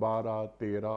12, 13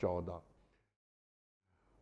14।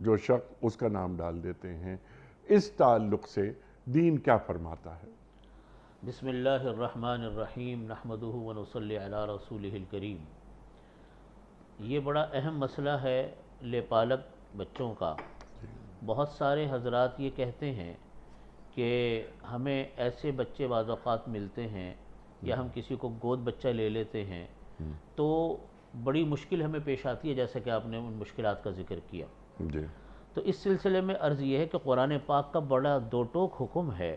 جو شخص اس کا نام ڈال دیتے ہیں، اس تعلق سے دین کیا فرماتا ہے؟ بسم اللہ الرحمن الرحیم نحمدہ ونصلی علی رسولہ الکریم۔ یہ بڑا اہم مسئلہ ہے لے پالک بچوں کا۔ بہت سارے حضرات یہ کہتے ہیں کہ ہمیں ایسے بچے بعض اوقات ملتے ہیں یا ہم کسی کو گود بچہ لے لیتے ہیں تو بڑی مشکل ہمیں پیش آتی ہے، جیسا کہ آپ نے ان مشکلات کا ذکر کیا۔ جی تو اس سلسلے میں عرض یہ ہے کہ قرآن پاک کا بڑا دو ٹوک حکم ہے۔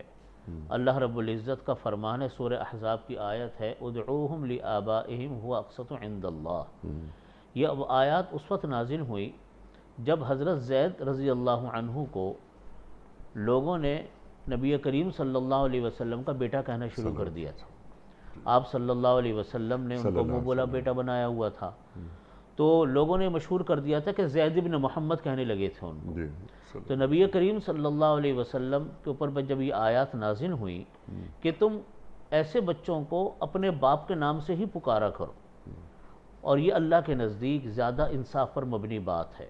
اللہ رب العزت کا فرمان ہے، سورہ احزاب کی آیت ہے ادعوہم لآبائہم هو اقسط عند اللہ۔ یہ آیات اس وقت نازل ہوئی جب حضرت زید رضی اللہ عنہ کو لوگوں نے نبی کریم صلی اللہ علیہ وسلم کا بیٹا کہنا شروع کر دیا تھا۔ آپ صلی اللہ علیہ وسلم نے ان کو منہ بولا بیٹا بنایا ہوا تھا، تو لوگوں نے مشہور کر دیا تھا کہ زید بن محمد کہنے لگے تھے ان کو۔ تو نبی کریم صلی اللہ علیہ وسلم کے اوپر جب یہ آیات نازل ہوئی کہ تم ایسے بچوں کو اپنے باپ کے نام سے ہی پکارا کرو، اور یہ اللہ کے نزدیک زیادہ انصاف پر مبنی بات ہے۔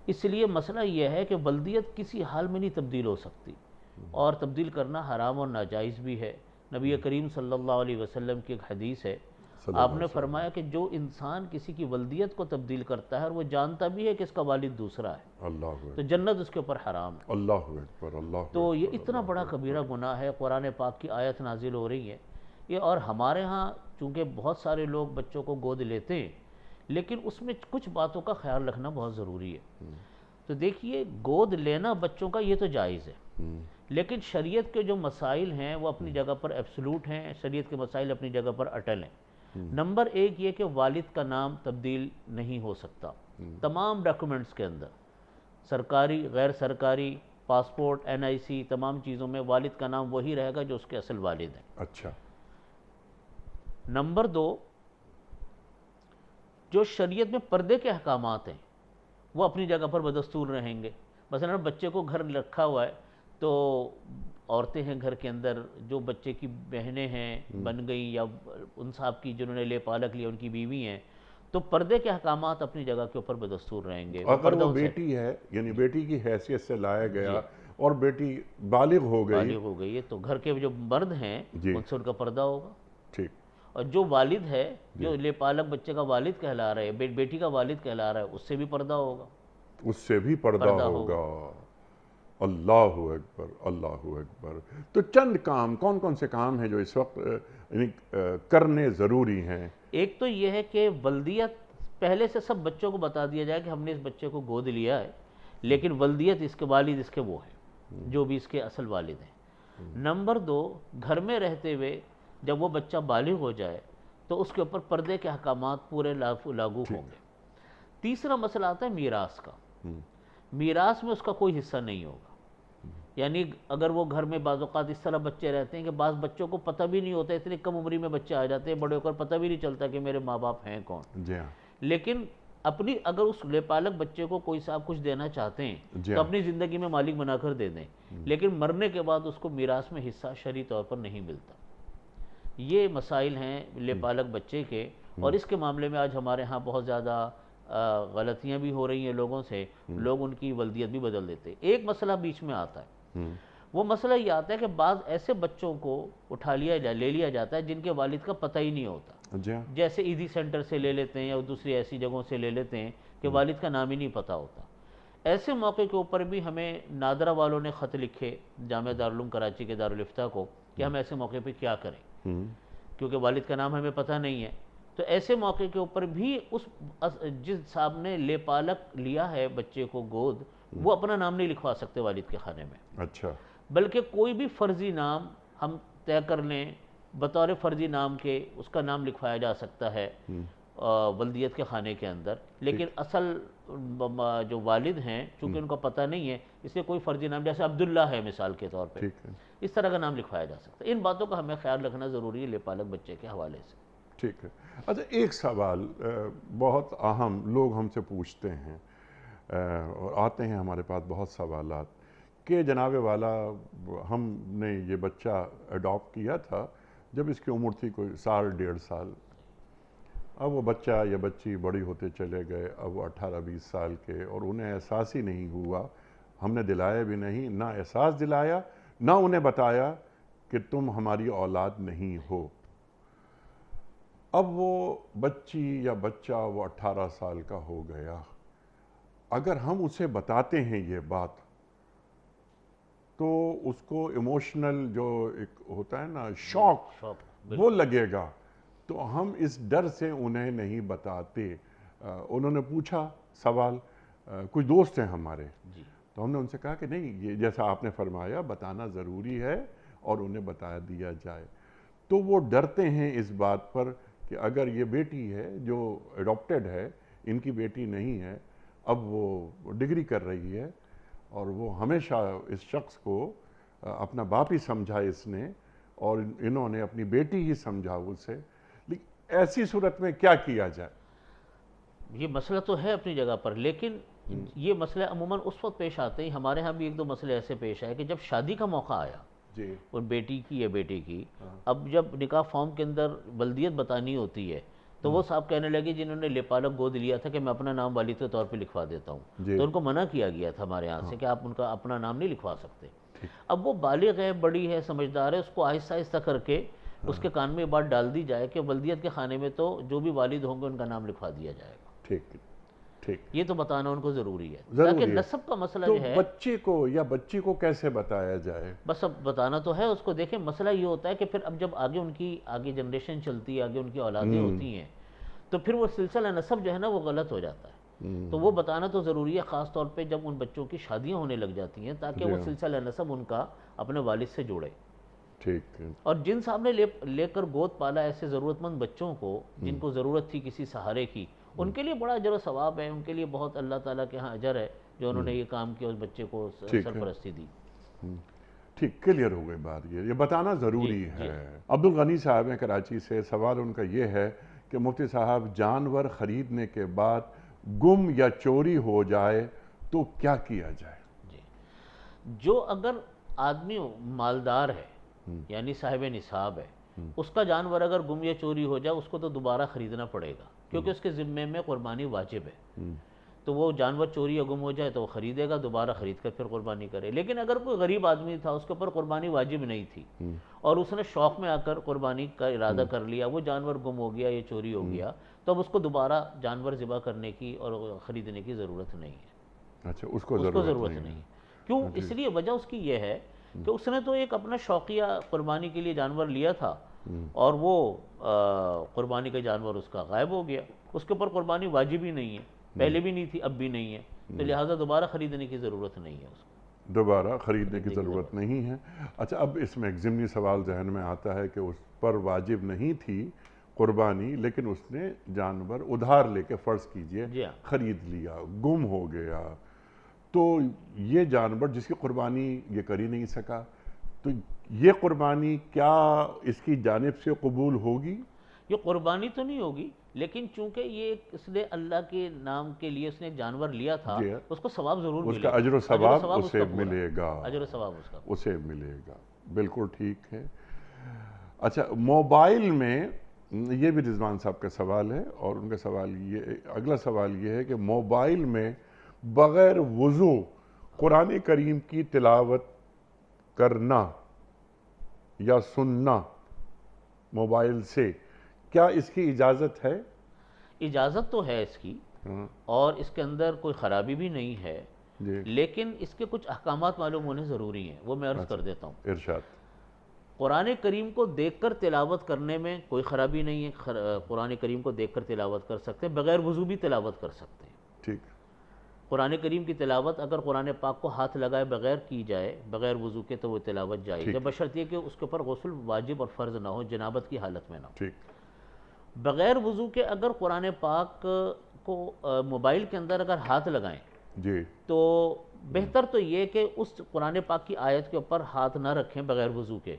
اس لیے مسئلہ یہ ہے کہ ولدیت کسی حال میں نہیں تبدیل ہو سکتی، اور تبدیل کرنا حرام اور ناجائز بھی ہے۔ نبی کریم صلی اللہ علیہ وسلم کی ایک حدیث ہے، آپ نے فرمایا کہ جو انسان کسی کی ولدیت کو تبدیل کرتا ہے اور وہ جانتا بھی ہے کہ اس کا والد دوسرا ہے، تو جنت اس کے اوپر حرام ہے۔ اللہ اکبر، اللہ تو یہ اتنا بڑا کبیرہ گناہ ہے، قرآن پاک کی آیت نازل ہو رہی ہے یہ۔ اور ہمارے ہاں چونکہ بہت سارے لوگ بچوں کو گود لیتے ہیں، لیکن اس میں کچھ باتوں کا خیال رکھنا بہت ضروری ہے۔ تو دیکھیے، گود لینا بچوں کا یہ تو جائز ہے، لیکن شریعت کے جو مسائل ہیں وہ اپنی جگہ پر ایبسلوٹ ہیں، شریعت کے مسائل اپنی جگہ پر اٹل ہیں۔ نمبر ایک یہ کہ والد کا نام تبدیل نہیں ہو سکتا۔ تمام ڈاکومنٹس کے اندر، سرکاری، غیر سرکاری، پاسپورٹ، NIC، تمام چیزوں میں والد کا نام وہی رہے گا جو اس کے اصل والد ہیں۔ اچھا۔ نمبر دو، جو شریعت میں پردے کے احکامات ہیں وہ اپنی جگہ پر بدستور رہیں گے۔ مثلا بچے کو گھر رکھا ہوا ہے تو عورتیں ہیں گھر کے اندر، جو بچے کی بہنیں ہیں بن گئیں یا ان صاحب کی جنہوں نے لے پالک لیا ان کی بیوی ہیں، تو پردے کے احکامات اپنی جگہ کے اوپر بدستور رہیں گے۔ اگر وہ بیٹی ہے، یعنی بیٹی کی حیثیت سے لایا گیا اور بیٹی بالغ ہو گئی ہے تو گھر کے جو مرد ہیں ان سے ان کا پردہ ہوگا۔ ٹھیک۔ اور جو والد ہے، جو لے پالک بچے کا والد کہلا رہا ہے، بیٹی کا والد کہلا رہا ہے، اس سے بھی پردہ ہوگا، اس سے بھی پردہ ہوگا۔ اللہ اکبر، اللہ اکبر۔ تو چند کام، کون کون سے کام ہیں جو اس وقت کرنے ضروری ہیں؟ ایک تو یہ ہے کہ ولدیت پہلے سے سب بچوں کو بتا دیا جائے کہ ہم نے اس بچے کو گود لیا ہے، لیکن ولدیت اس کے والد اس کے وہ ہیں جو بھی اس کے اصل والد ہیں۔ نمبر دو، گھر میں رہتے ہوئے جب وہ بچہ بالغ ہو جائے تو اس کے اوپر پردے کے احکامات پورے لاگو ہوں گے۔ تیسرا مسئلہ آتا ہے میراث کا۔ میراث میں اس کا کوئی حصہ نہیں ہوگا۔ یعنی اگر وہ گھر میں بعض اوقات اس طرح بچے رہتے ہیں کہ بعض بچوں کو پتہ بھی نہیں ہوتا، اتنی کم عمری میں بچے آ جاتے ہیں، بڑے ہو کر پتہ بھی نہیں چلتا کہ میرے ماں باپ ہیں کون۔ لیکن اپنی اگر اس لے پالک بچے کو کوئی صاحب کچھ دینا چاہتے ہیں تو اپنی زندگی میں مالک بنا کر دے دیں، لیکن مرنے کے بعد اس کو میراث میں حصہ شرعی طور پر نہیں ملتا۔ یہ مسائل ہیں لے پالک بچے کے، اور اس کے معاملے میں آج ہمارے ہاں بہت زیادہ غلطیاں بھی ہو رہی ہیں لوگوں سے، لوگ ان کی ولدیت بھی بدل دیتے۔ ایک مسئلہ بیچ میں آتا ہے، وہ مسئلہ یہ آتا ہے کہ بعض ایسے بچوں کو لے لیا جاتا ہے جن کے والد کا پتہ ہی نہیں ہوتا، جیسے ایدھی سینٹر سے لے لیتے ہیں یا دوسری ایسی جگہوں سے لے لیتے ہیں کہ والد کا نام ہی نہیں پتہ ہوتا۔ ایسے موقع کے اوپر بھی ہمیں نادرہ والوں نے خط لکھے جامعہ دارالعلوم کراچی کے دارالافتاء کو کہ ہم ایسے موقع پہ کیا کریں، کیونکہ والد کا نام ہمیں پتہ نہیں ہے۔ تو ایسے موقع کے اوپر بھی جس صاحب نے لے پالک لیا ہے بچے کو گود، وہ اپنا نام نہیں لکھوا سکتے والد کے خانے میں۔ اچھا۔ بلکہ کوئی بھی فرضی نام ہم طے کر لیں بطور فرضی نام کے، اس کا نام لکھوایا جا سکتا ہے ولدیت کے خانے کے اندر، لیکن اصل جو والد ہیں چونکہ ان کا پتہ نہیں ہے، اس لیے کوئی فرضی نام، جیسے عبداللہ ہے مثال کے طور پہ، اس طرح کا نام لکھوایا جا سکتا ہے۔ ان باتوں کا ہمیں خیال رکھنا ضروری ہے لے پالک بچے کے حوالے سے۔ ٹھیک ہے۔ اچھا، ایک سوال بہت اہم لوگ ہم سے پوچھتے ہیں اور آتے ہیں ہمارے پاس بہت سوالات کہ جناب والا ہم نے یہ بچہ اڈاپٹ کیا تھا جب اس کی عمر تھی کوئی 1.5 سال، اب وہ بچہ یا بچی بڑی ہوتے چلے گئے، اب وہ 18-20 سال کے، اور انہیں احساس ہی نہیں ہوا، ہم نے دلایا بھی نہیں، نہ احساس دلایا، نہ انہیں بتایا کہ تم ہماری اولاد نہیں ہو۔ اب وہ بچی یا بچہ وہ 18 سال کا ہو گیا، اگر ہم اسے بتاتے ہیں یہ بات تو اس کو ایموشنل جو ایک ہوتا ہے نا شوق، وہ لگے گا، تو ہم اس ڈر سے انہیں نہیں بتاتے۔ انہوں نے پوچھا سوال، کچھ دوست ہیں ہمارے، تو ہم نے ان سے کہا کہ نہیں، یہ جیسا آپ نے فرمایا بتانا ضروری ہے اور انہیں بتا دیا جائے۔ تو وہ ڈرتے ہیں اس بات پر کہ اگر یہ بیٹی ہے جو اڈاپٹیڈ ہے، ان کی بیٹی نہیں ہے، اب وہ ڈگری کر رہی ہے اور وہ ہمیشہ اس شخص کو اپنا باپ ہی سمجھا اس نے، اور انہوں نے اپنی بیٹی ہی سمجھا اسے، لیکن ایسی صورت میں کیا کیا جائے؟ یہ مسئلہ تو ہے اپنی جگہ پر، لیکن یہ مسئلہ عموماً اس وقت پیش آتے ہیں، ہمارے ہاں بھی ایک دو مسئلے ایسے پیش آئے کہ جب شادی کا موقع آیا جی، اور بیٹی کی یا بیٹے کی، اب جب نکاح فارم کے اندر ولدیت بتانی ہوتی ہے تو وہ صاحب کہنے لگے جنہوں نے لپالک گود لیا تھا کہ میں اپنا نام والد کے طور پہ لکھوا دیتا ہوں، جی، تو ان کو منع کیا گیا تھا ہمارے یہاں سے کہ آپ ان کا اپنا نام نہیں لکھوا سکتے۔ اب وہ بالغ ہے، بڑی ہے، سمجھدار ہے، اس کو آہستہ آہستہ کر کے اس کے کان میں یہ بات ڈال دی جائے کہ ولدیت کے خانے میں تو جو بھی والد ہوں گے ان کا نام لکھوا دیا جائے گا۔ ٹھیک ٹھیک، یہ تو بتانا ان کو ضروری ہے تاکہ ضروری ہے۔ نسب کا مسئلہ تو جو ہے، بچے کو یا بچی کو کیسے بتایا جائے؟ بس اب بتانا تو ہے اس کو۔ دیکھیں مسئلہ یہ ہوتا ہے کہ پھر اب جب آگے ان کی آگے جنریشن چلتی ہے، آگے ان کی اولادیں ہوتی ہیں، تو پھر وہ سلسلہ نسب جو ہے نا وہ غلط ہو جاتا ہے۔ تو وہ بتانا تو ضروری ہے، خاص طور پہ جب ان بچوں کی شادیاں ہونے لگ جاتی ہیں، تاکہ وہ سلسلہ نسب ان کا اپنے والد سے جوڑے۔ ٹھیک ہے، اور جن صاحب نے لے کر گود پالا ایسے ضرورت مند بچوں کو جن کو ضرورت تھی کسی سہارے کی، ان کے لیے بڑا اجر و ثواب ہے، ان کے لیے بہت اللہ تعالیٰ کے ہاں اجر ہے جو انہوں نے یہ کام کیا، اس بچے کو سرپرستی دی۔ ٹھیک، کلیئر ہو گئی بات، یہ بتانا ضروری ہے۔ عبدالغنی صاحب ہیں کراچی سے، سوال ان کا یہ ہے کہ مفتی صاحب جانور خریدنے کے بعد گم یا چوری ہو جائے تو کیا کیا جائے؟ جی، جو اگر آدمی مالدار ہے یعنی صاحب نصاب ہے، اس کا جانور اگر گم یا چوری ہو جائے اس کو تو دوبارہ خریدنا پڑے گا، کیونکہ اس کے ذمے میں قربانی واجب ہے۔ تو وہ جانور چوری یا گم ہو جائے تو وہ خریدے گا، دوبارہ خرید کر پھر قربانی کرے۔ لیکن اگر کوئی غریب آدمی تھا، اس کے اوپر قربانی واجب نہیں تھی، اور اس نے شوق میں آ کر قربانی کا ارادہ کر لیا، وہ جانور گم ہو گیا یا چوری ہو گیا، تو اب اس کو دوبارہ جانور ذبح کرنے کی اور خریدنے کی ضرورت نہیں ہے۔ اچھا، اس کو ضرورت نہیں۔ کیوں؟ اس لیے وجہ اس کی یہ ہے کہ اس نے تو ایک اپنا شوقیہ قربانی کے لیے جانور لیا تھا، اور وہ قربانی کا جانور اس کا غائب ہو گیا، اس کے اوپر قربانی واجب ہی نہیں ہے، پہلے بھی نہیں تھی اب بھی نہیں ہے، تو لہٰذا دوبارہ خریدنے کی ضرورت نہیں ہے اس کو، دوبارہ خریدنے کی ضرورت نہیں ہے۔ اچھا، اب اس میں ایک ضمنی سوال ذہن میں آتا ہے کہ اس پر واجب نہیں تھی قربانی، لیکن اس نے جانور ادھار لے کے فرض کیجئے خرید لیا، گم ہو گیا، تو یہ جانور جس کی قربانی یہ کر ہی نہیں سکا، تو یہ قربانی کیا اس کی جانب سے قبول ہوگی؟ یہ قربانی تو نہیں ہوگی، لیکن چونکہ یہ اس نے اللہ کے نام کے لیے اس نے ایک جانور لیا تھا، اس کو ثواب ضرور ملے گا، اس کا اجر و ثواب اسے ملے گا، اجر و ثواب اس کا اسے ملے گا، بالکل ٹھیک ہے۔ اچھا، موبائل میں یہ بھی رضوان صاحب کا سوال ہے، اور ان کا سوال یہ، اگلا سوال یہ ہے کہ موبائل میں بغیر وضو قرآن کریم کی تلاوت کرنا یا سننا موبائل سے، کیا اس کی اجازت ہے؟ اجازت تو ہے اس کی، اور اس کے اندر کوئی خرابی بھی نہیں ہے، لیکن اس کے کچھ احکامات معلوم ہونے ضروری ہیں، وہ میں عرض کر دیتا ہوں۔ ارشاد۔ قرآن کریم کو دیکھ کر تلاوت کرنے میں کوئی خرابی نہیں ہے، قرآن کریم کو دیکھ کر تلاوت کر سکتے ہیں، بغیر وضو بھی تلاوت کر سکتے ہیں۔ ٹھیک۔ قرآن کریم کی تلاوت اگر قرآن پاک کو ہاتھ لگائے بغیر کی جائے، بغیر وضو کے، تو وہ تلاوت جائز ہے، بشرط یہ کہ اس کے اوپر غسل واجب اور فرض نہ ہو، جنابت کی حالت میں نہ ہو۔ ٹھیک۔ بغیر وضو کے اگر قرآن پاک کو موبائل کے اندر اگر ہاتھ لگائیں جی، تو بہتر تو یہ کہ اس قرآن پاک کی آیت کے اوپر ہاتھ نہ رکھیں بغیر وضو کے،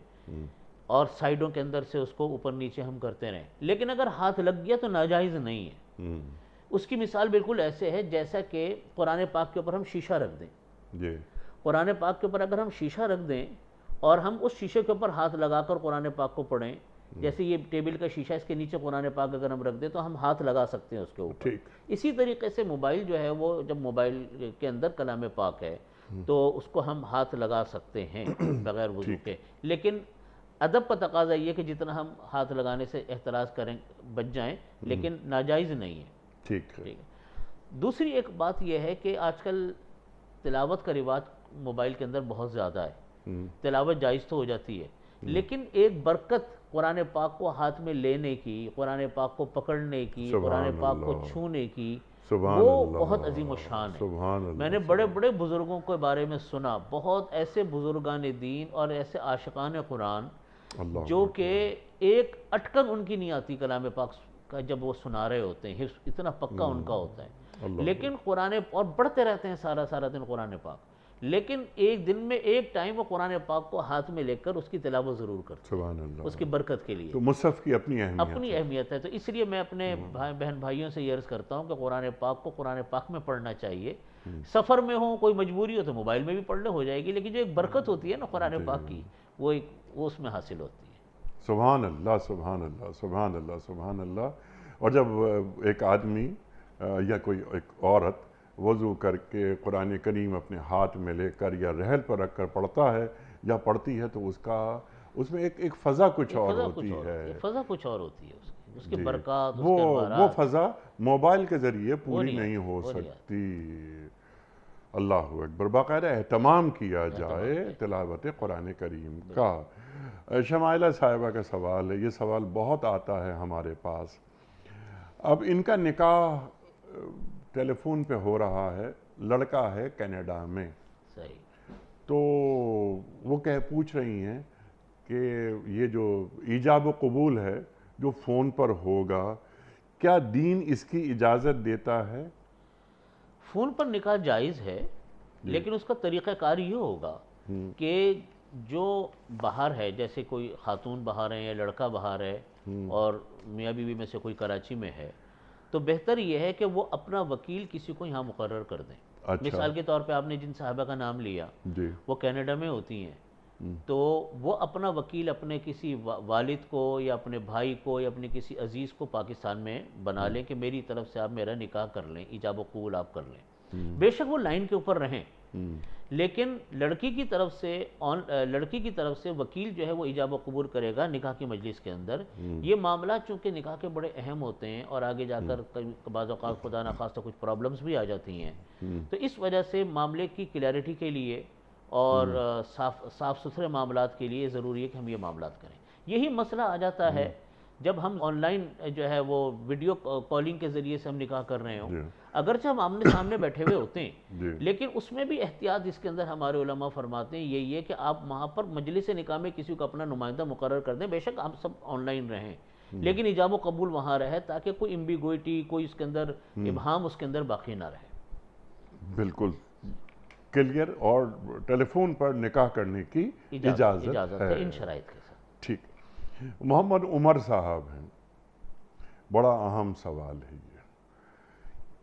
اور سائیڈوں کے اندر سے اس کو اوپر نیچے ہم کرتے رہیں، لیکن اگر ہاتھ لگ گیا تو ناجائز نہیں ہے۔ اس کی مثال بالکل ایسے ہے جیسا کہ قرآن پاک کے اوپر ہم شیشہ رکھ دیں، جی، قرآن پاک کے اوپر اگر ہم شیشہ رکھ دیں اور ہم اس شیشے کے اوپر ہاتھ لگا کر قرآن پاک کو پڑھیں، جیسے یہ ٹیبل کا شیشہ، اس کے نیچے قرآن پاک اگر ہم رکھ دیں تو ہم ہاتھ لگا سکتے ہیں اس کے اوپر. ٹھیک. اسی طریقے سے موبائل جو ہے وہ جب موبائل کے اندر کلام پاک ہے تو اس کو ہم ہاتھ لگا سکتے ہیں بغیر وضو کے. لیکن ادب کا تقاضا یہ کہ جتنا ہم ہاتھ لگانے سے احتراز کریں بچ جائیں، لیکن ناجائز نہیں ہے. ٹھیک ہے. دوسری ایک بات یہ ہے کہ آج کل تلاوت کا رواج موبائل کے اندر بہت زیادہ ہے. تلاوت جائز تو ہو جاتی ہے، لیکن ایک برکت قرآن پاک کو ہاتھ میں لینے کی، قرآن پاک کو پکڑنے کی، قرآن پاک کو چھونے کی، وہ بہت عظیم و شان ہے. میں نے بڑے بڑے بزرگوں کے بارے میں سنا، بہت ایسے بزرگان دین اور ایسے عاشقان قرآن جو کہ ایک اٹکن ان کی نہیں آتی کلام پاک کا جب وہ سنا رہے ہوتے ہیں، حفظ اتنا پکا ان کا ہوتا ہے. لیکن قرآن اور پڑھتے رہتے ہیں سارا دن قرآن پاک، لیکن ایک دن میں ایک ٹائم وہ قرآن پاک کو ہاتھ میں لے کر اس کی تلاوت ضرور کرتے ہیں اس کی برکت کے لیے. تو مصحف کی اپنی اہمیت ہے. تو اس لیے میں اپنے بہن بھائیوں سے یہ عرض کرتا ہوں کہ قرآن پاک کو قرآن پاک میں پڑھنا چاہیے. سفر میں ہو، کوئی مجبوری ہو تو موبائل میں بھی پڑھ لے، ہو جائے گی، لیکن جو ایک برکت ہوتی ہے نا قرآن پاک کی، وہ اس میں حاصل ہوتی ہے. سبحان اللہ، سبحان اللہ، سبحان اللہ، سبحان اللہ. اور جب ایک آدمی یا کوئی ایک عورت وضو کر کے قرآن کریم اپنے ہاتھ میں لے کر یا رحل پر رکھ کر پڑھتا ہے یا پڑھتی ہے تو اس میں ایک فضا کچھ اور ہوتی ہے. فضا کچھ اور ہوتی ہے اس کی برکات، وہ فضا موبائل کے ذریعے پوری نہیں ہو سکتی. اللہ اکبر. باقاعدہ اہتمام کیا جائے تلاوت قرآن کریم کا. شمائلہ صاحبہ کا سوال ہے، یہ سوال بہت آتا ہے ہمارے پاس. اب ان کا نکاح ٹیلی فون پہ ہو رہا ہے، لڑکا ہے کینیڈا میں. تو وہ پوچھ رہی ہیں کہ یہ جو ایجاب و قبول ہے جو فون پر ہوگا، کیا دین اس کی اجازت دیتا ہے؟ فون پر نکاح جائز ہے، لیکن اس کا طریقہ کار یہ ہوگا کہ جو باہر ہے، جیسے کوئی خاتون باہر ہے یا لڑکا باہر ہے اور میاں بیوی میں سے کوئی کراچی میں ہے، تو بہتر یہ ہے کہ وہ اپنا وکیل کسی کو یہاں مقرر کر دیں. مثال کے طور پہ آپ نے جن صاحبہ کا نام لیا وہ کینیڈا میں ہوتی ہیں، تو وہ اپنا وکیل اپنے کسی والد کو یا اپنے بھائی کو یا اپنے کسی عزیز کو پاکستان میں بنا لیں کہ میری طرف سے آپ میرا نکاح کر لیں، ایجاب و قبول آپ کر لیں. بے شک وہ لائن کے اوپر رہیں، لیکن لڑکی کی طرف سے وکیل جو ہے وہ ایجاب و قبول کرے گا نکاح کی مجلس کے اندر. یہ معاملات چونکہ نکاح کے بڑے اہم ہوتے ہیں اور آگے جا کر بعض اوقات خدا نخواستہ کچھ پرابلمز بھی آ جاتی ہیں، تو اس وجہ سے معاملے کی کلیئرٹی کے لیے اور صاف ستھرے معاملات کے لیے ضروری ہے کہ ہم یہ معاملات کریں. یہی مسئلہ آ جاتا ہے جب ہم آن لائن جو ہے وہ ویڈیو کالنگ کے ذریعے سے ہم نکاح کر رہے ہوں، اگرچہ ہم آمنے سامنے بیٹھے ہوئے ہوتے ہیں، لیکن اس میں بھی احتیاط اس کے اندر ہمارے علماء فرماتے ہیں یہی ہے کہ آپ وہاں پر مجلس نکاح میں کسی کو اپنا نمائندہ مقرر کر دیں. بے شک آپ سب آن لائن رہیں، لیکن ایجاب و قبول وہاں رہے تاکہ کوئی ایمبیگوئٹی، کوئی اس کے اندر ابہام اس کے اندر باقی نہ رہے. بالکل کلیئر. اور ٹیلی فون پر نکاح کرنے کی اجازت ہے ان شرائط کے ساتھ. ٹھیک. محمد عمر صاحب ہیں، بڑا اہم سوال ہے یہ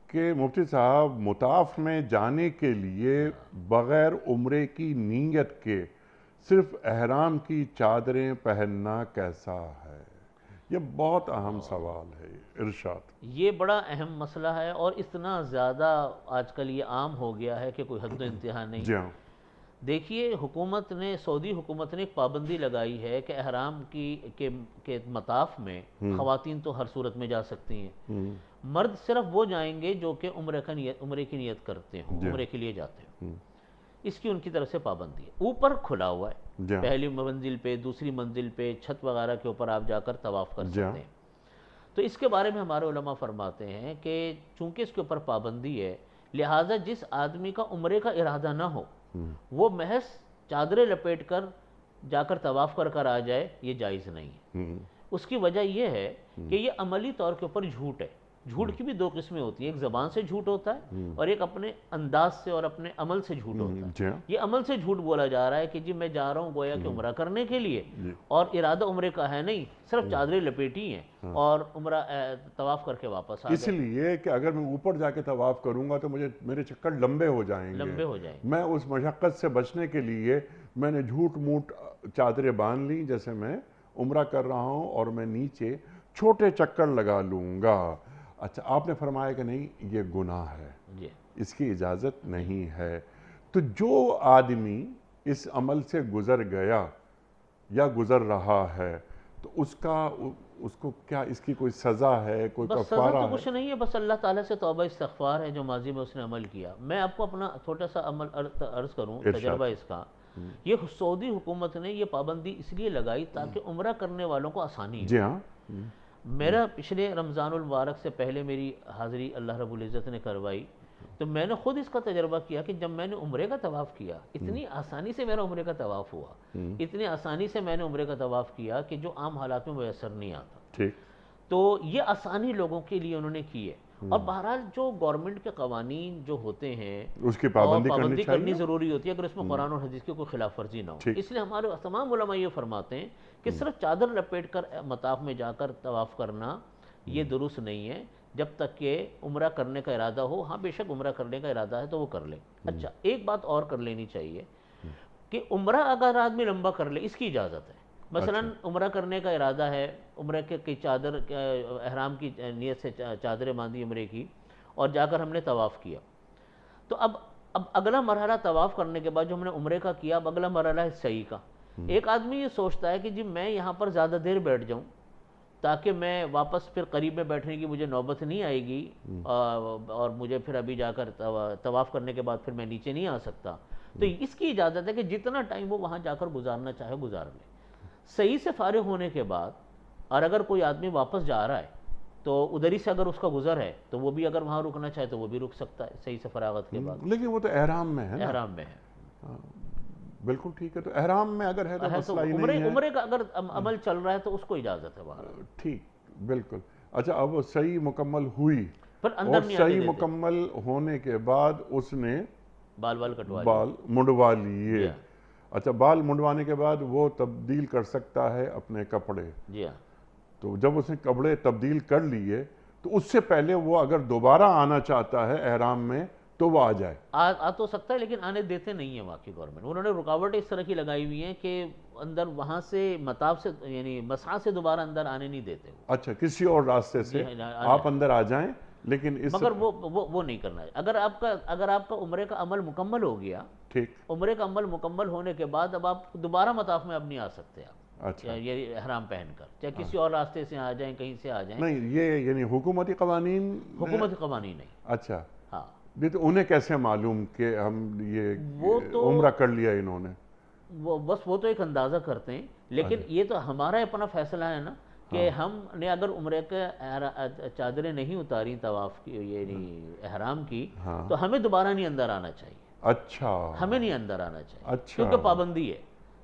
کہ مفتی صاحب مطاف میں جانے کے لیے بغیر عمرے کی نیت کے صرف احرام کی چادریں پہننا کیسا ہے؟ یہ بہت اہم سوال ہے. ارشاد. یہ بڑا اہم مسئلہ ہے اور اتنا زیادہ آج کل یہ عام ہو گیا ہے کہ کوئی حد و انتہا نہیں. جی ہاں. دیکھیے سعودی حکومت نے ایک پابندی لگائی ہے کہ احرام کے مطاف میں خواتین تو ہر صورت میں جا سکتی ہیں، مرد صرف وہ جائیں گے جو کہ عمرے کی نیت کرتے ہوں، عمرے کے لیے جاتے ہیں. اس کی ان کی طرف سے پابندی ہے. اوپر کھلا ہوا ہے، پہلی منزل پہ، دوسری منزل پہ، چھت وغیرہ کے اوپر آپ جا کر طواف کر سکتے ہیں. تو اس کے بارے میں ہمارے علماء فرماتے ہیں کہ چونکہ اس کے اوپر پابندی ہے، لہٰذا جس آدمی کا عمرے کا ارادہ نہ ہو وہ محض چادریں لپیٹ کر جا کر طواف کر آ جائے، یہ جائز نہیں ہے. اس کی وجہ یہ ہے کہ یہ عملی طور کے اوپر جھوٹ ہے. جھوٹ کی بھی دو قسمیں ہوتی ہیں، ایک زبان سے جھوٹ ہوتا ہے اور ایک اپنے انداز سے اور اپنے عمل سے جھوٹ ہوتا ہے. یہ عمل سے جھوٹ بولا جا رہا ہے کہ جی میں جا رہا ہوں گویا کہ عمرہ کرنے کے لیے، اور ارادہ عمرے کا ہے نہیں، صرف چادریں لپیٹی ہیں اور عمرہ طواف کر کے واپس آ گئے. اس لیے کہ اگر میں اوپر جا کے طواف کروں گا تو میرے چکر لمبے ہو جائیں گے. میں اس مشقت سے بچنے کے لیے میں نے جھوٹ موٹ چادریں باندھ لی جیسے میں عمرہ کر رہا ہوں اور میں نیچے چھوٹے چکر لگا لوں گا. اچھا آپ نے فرمایا کہ نہیں یہ گناہ ہے, جی اس کی اجازت نہیں ہے. تو جو آدمی اس عمل سے گزر گیا یا گزر رہا ہے تو اس کو کیا اس کی کوئی سزا ہے, کوئی بس سزا کفارہ تو ہے؟ کچھ نہیں ہے، بس اللہ تعالیٰ سے توبہ استغفار ہے جو ماضی میں اس نے عمل کیا. میں آپ کو اپنا چھوٹا سا عمل عرض کروں ارشاد. تجربہ اس کا. یہ سعودی حکومت نے یہ پابندی اس لیے لگائی تاکہ عمرہ کرنے والوں کو آسانی ہو. جی ہاں. میرا پچھلے رمضان المبارک سے پہلے میری حاضری اللہ رب العزت نے کروائی، تو میں نے خود اس کا تجربہ کیا کہ جب میں نے عمرے کا طواف کیا اتنی آسانی سے میرا عمرے کا طواف ہوا، اتنی آسانی سے میں نے عمرے کا طواف کیا کہ جو عام حالات میں میسر نہیں آتا. ٹھیک. تو یہ آسانی لوگوں کے لیے انہوں نے کی ہے. اور بہرحال جو گورنمنٹ کے قوانین جو ہوتے ہیں اس کی اور پابندی کرنی ضروری ہوتی ہے اگر اس میں قرآن اور حدیث کی کوئی خلاف ورزی نہ ہو. ٹھیک. اس لیے ہمارے تمام علماء یہ فرماتے ہیں کہ صرف چادر لپیٹ کر مطاف میں جا کر طواف کرنا یہ درست نہیں ہے جب تک کہ عمرہ کرنے کا ارادہ ہو. ہاں بے شک عمرہ کرنے کا ارادہ ہے تو وہ کر لے. اچھا ایک بات اور کر لینی چاہیے کہ عمرہ اگر آدمی لمبا کر لے اس کی اجازت ہے. مثلا عمرہ کرنے کا ارادہ ہے، عمرے کی چادر احرام کی نیت سے چادریں باندھی عمرے کی اور جا کر ہم نے طواف کیا. تو اب اگلا مرحلہ طواف کرنے کے بعد جو ہم نے عمرے کا کیا اب اگلا مرحلہ ہے سعی کا. ایک آدمی یہ سوچتا ہے کہ جی میں یہاں پر زیادہ دیر بیٹھ جاؤں تاکہ میں واپس پھر قریب میں بیٹھنے کی مجھے نوبت نہیں آئے گی اور مجھے پھر ابھی جا کر طواف کرنے کے بعد پھر میں نیچے نہیں آ سکتا. تو اس کی اجازت ہے کہ جتنا ٹائم وہ وہاں جا کر گزارنا چاہے گزار لے. صحیح سے فارغ ہونے کے بعد اور اگر کوئی آدمی واپس جا رہا ہے تو ادھر ہی سے اگر اس کا گزر ہے تو وہ بھی اگر وہاں رکنا چاہے تو وہ بھی رک سکتا ہے صحیح سے فراغت کے بعد. لیکن وہ تو احرام میں ہے نا. احرام میں ہے. بالکل ٹھیک ہے. تو احرام میں اگر ہے تو مسئلہ ہی نہیں ہے. عمرے کا اگر عمل چل رہا ہے تو اس کو اجازت ہے باہر. ٹھیک بالکل. اچھا اب وہ صحیح مکمل ہوئی پھر اور اندر نہیں آنے صحیح دیتے. مکمل ہونے کے بعد اس نے بال کٹوا لیے. بال منڈوا لیے. اچھا بال منڈوانے کے بعد وہ تبدیل کر سکتا ہے اپنے کپڑے. جی ہاں. تو جب اس نے کپڑے تبدیل کر لیے تو اس سے پہلے وہ اگر دوبارہ آنا چاہتا ہے احرام میں تو وہ آ جائے. آ تو سکتا ہے لیکن آنے دیتے نہیں ہیں وہاں کی گورنمنٹ. انہوں نے رکاوٹیں اس طرح کی لگائی ہوئی ہیں کہ اندر وہاں سے مطاف سے یعنی مسعی سے دوبارہ اندر آنے نہیں دیتے. اچھا کسی اور راستے سے آپ اندر آ جائیں لیکن اس مگر وہ نہیں کرنا ہے. اگر آپ کا عمرے کا عمل مکمل ہو گیا، ٹھیک. عمرے کا عمل مکمل ہونے کے بعد اب آپ دوبارہ مطاف میں اب نہیں آ سکتے آپ. اچھا یہ احرام پہن کر چاہے کسی اور راستے سے آ جائیں کہیں سے آ جائیں. نہیں یہ یعنی حکومتی قوانین حکومتی قوانین نہیں. اچھا ہاں تو انہیں کیسے معلوم کہ ہم یہ عمرہ کر لیا انہوں نے؟ بس وہ تو ایک اندازہ کرتے ہیں لیکن یہ تو ہمارا اپنا فیصلہ ہے نا کہ ہم نے اگر عمرے کے چادریں نہیں اتاری طواف کی یعنی احرام کی تو ہمیں دوبارہ نہیں اندر آنا چاہیے. اچھا ہمیں نہیں اندر آنا چاہیے. اچھا کیونکہ پابندی ہے.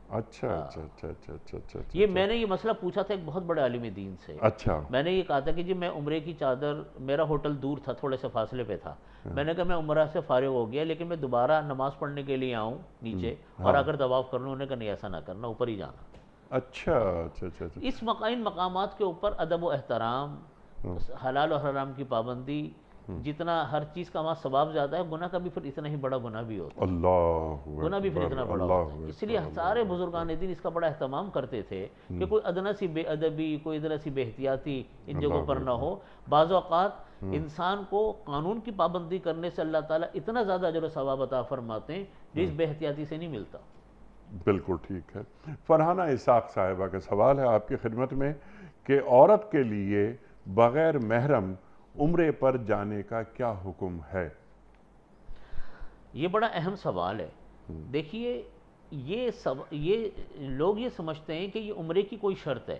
اچھا اچھا اچھا اچھا اچھا اچھا. یہ میں نے یہ مسئلہ پوچھا تھا ایک بہت بڑے عالم دین سے. اچھا میں نے یہ کہا تھا کہ جی میں عمرے کی چادر، میرا ہوٹل دور تھا تھوڑے سے فاصلے پہ تھا، میں نے کہا میں عمرہ سے فارغ ہو گیا لیکن میں دوبارہ نماز پڑھنے کے لیے آؤں نیچے اور آ کر طواف کر لوں. انہوں نے کہا نہیں ایسا نہ کرنا، اوپر ہی جانا. اچھا اچھا اچھا. اس ان مقامات کے اوپر ادب و احترام، حلال و حرام کی پابندی، جتنا ہر چیز کا وہاں ثواب زیادہ ہے گناہ کا بھی پھر اتنا ہی بڑا گناہ بھی ہوتا ہے. اللہ گناہ بھی پھر اتنا بڑا ہوتا ہے. اس لیے سارے بزرگان دین اس کا بڑا اہتمام کرتے تھے کہ کوئی ادنا سی بے ادبی، کوئی ادنا سی بے احتیاطی ان جگہوں پر نہ ہو. بعض اوقات انسان کو قانون کی پابندی کرنے سے اللہ تعالیٰ اتنا زیادہ اجر و ثواب عطا فرماتے ہیں جو اس بے احتیاطی سے نہیں ملتا. بالکل ٹھیک ہے. فرحانہ اسحاق صاحبہ کا سوال ہے آپ کی خدمت میں کہ عورت کے لیے بغیر محرم عمرے پر جانے کا کیا حکم ہے؟ یہ بڑا اہم سوال ہے. دیکھیے یہ لوگ یہ سمجھتے ہیں کہ یہ عمرے کی کوئی شرط ہے.